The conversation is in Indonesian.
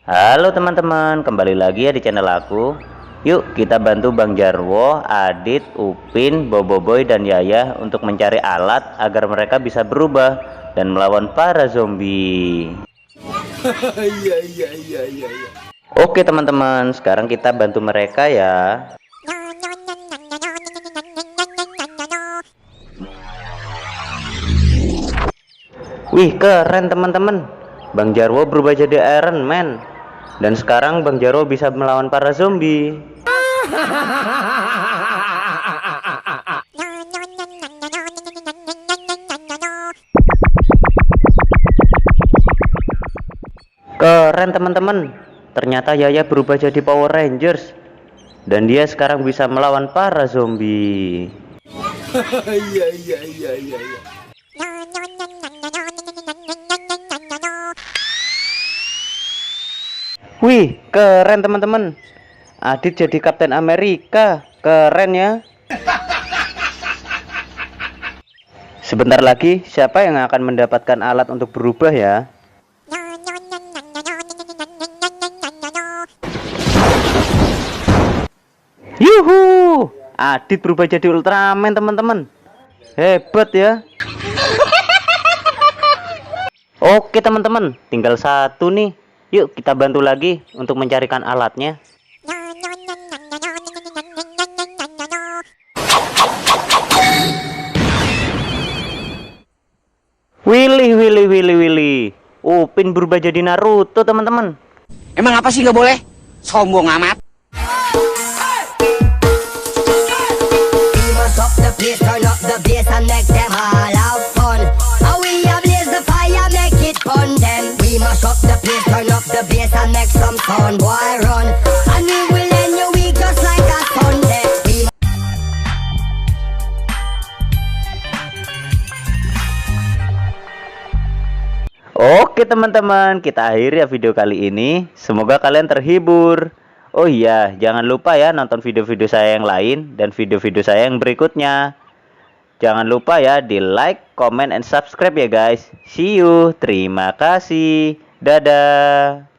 Halo teman-teman, kembali lagi ya di channel aku. Yuk kita bantu Bang Jarwo, Adit, Upin, Boboiboy dan Yaya untuk mencari alat agar mereka bisa berubah dan melawan para zombie. Iya. Oke teman-teman, sekarang kita bantu mereka ya. Wih, keren teman-teman. Bang Jarwo berubah jadi Iron Man. Dan sekarang Bang Jarwo bisa melawan para zombie. Keren teman-teman. Ternyata Yaya berubah jadi Power Rangers. Dan dia sekarang bisa melawan para zombie. Iya. Wih, keren teman-teman. Adit jadi Kapten Amerika. Keren ya. Sebentar lagi siapa yang akan mendapatkan alat untuk berubah ya? Yuhu, Adit berubah jadi Ultraman teman-teman. Hebat ya. Oke teman-teman, tinggal satu nih. Yuk kita bantu lagi untuk mencarikan alatnya. Willy. Upin berubah jadi Naruto teman-teman. Emang apa sih nggak boleh? Sombong amat. Oke teman-teman, kita akhiri ya video kali ini. Semoga kalian terhibur. Oh iya, jangan lupa ya nonton video-video saya yang lain dan video-video saya yang berikutnya. Jangan lupa ya di like, comment, and subscribe ya guys. See you, terima kasih, dadah.